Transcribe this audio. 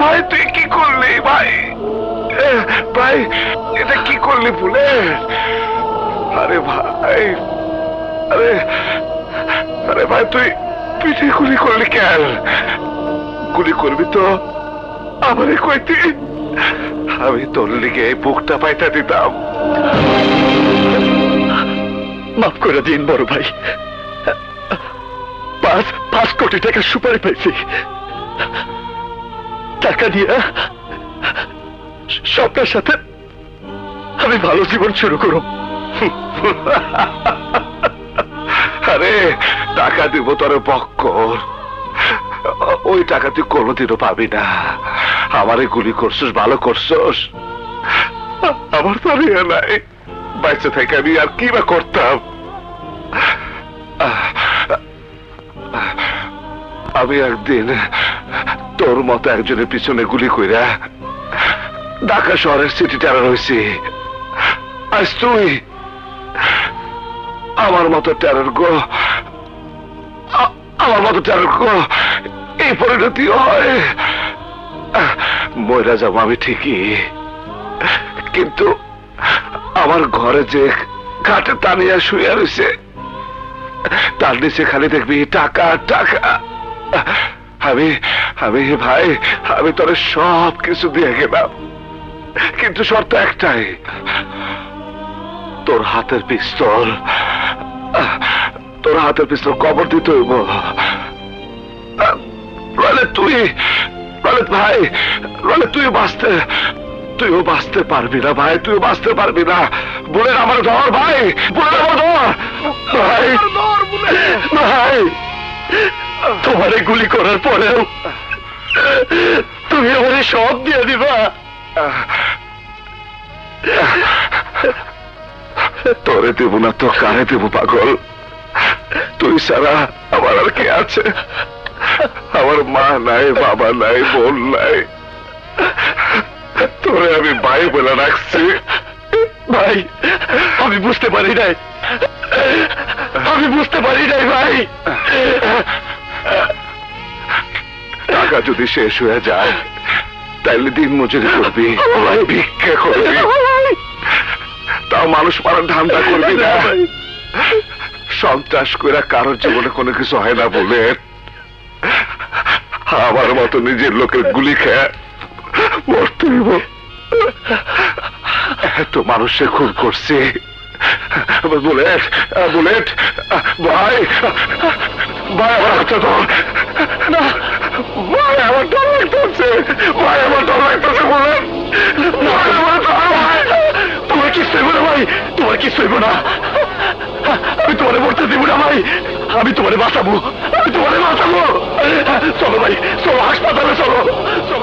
ভাই তুই কি করলি ভাই? ভাই এটা কি করলি বুলেট? আরে ভাই, আরে আরে ভাই তুই পিঠে গুলি করলি কেন? গুলি করবি তো আমারে কইতি, আমি তোর লিগে এই বুকটা পাইতা দিতাম। মাফ করে দিন বড় ভাই, 5 কোটি টাকা সুপারি পাইছি। টাকা দিয়ে স্বপ্নের সাথে আমি ভালো জীবন শুরু করব। আরে টাকা দিব তোর বক্কর, ওই টাকা তুই কোনোদিনও পাবি না। আমারে গুলি করছিস, ভালো করছিস, আমার তো আর ইয়ে নাই, বাইচে থেকে আমি আর কি বা করতাম। আমি একদিন তোর মতো একজনের পিছনে গুলি কইরা ঢাকা শহরের সিটি টেরার হয়েছি। আজ তুই আমার মতো টেরার গো, আমার মতো টেরার গো এই পরিণতি হয়। মইরা যাবো আমি ঠিকই, কিন্তু আমার ঘরে যে খাটে টানিয়া শুয়ে রয়েছে তার নিচে খালি দেখবি টাকা টাকা। আমি আমি ভাই, আমি তোর সব কিছু দিয়ে গেলাম, কিন্তু শর্ত একটাই, তোর হাতের পিস্তল, তোর হাতের পিস্তল কবর দিতে হইব। তুই ভাই, তুইও বাঁচতে পারবি না ভাই, তুইও বাঁচতে পারবি না। বলে আমার ধর ভাই, বলে আমার ধর ভাই, ভাই তোমারে গুলি করার পরেও তুমি আমারে সব দিয়ে দিবা? তোরে দেব না তো কারে দেব পাগল? তুই সারা আমার আর কে আছে? আমার মা নাই, বাবা নাই, বোন নাই, তোরে আমি ভাই বলে রাখছি। ভাই আমি বুঝতে পারি নাই, আমি বুঝতে পারি নাই ভাই। টাকা যদি শেষ হয়ে যায় তাইলে দিন মজুরি করবি, ভিক্ষা করবি, তাও মানুষ মারার ধান্দা করবি না। সন্ত্রাস করে কারোর জীবনে কোনো কিছু হয় না বলে আমার মতো নিজের লোকের গুলি খেয়ে মরতে হইব। এত মানুষে খুন করছে। বুলেট, বুলেট ভাই, ভাই আমার হাতটা ধর না, ভাই আমার ডর লাগতেছে, ভাই আমার ডর লাগতেছে, বুলেট ভাই আমার ডর। তোমার কি সইব না ভাই, তোমার কি সইব না? আমি তোমারে মরতে দিব না ভাই, আমি তোমারে বাঁচাবো, আমি তোমারে বাঁচাবো। চলো ভাই, চলো হাসপাতালে, চলো চলো।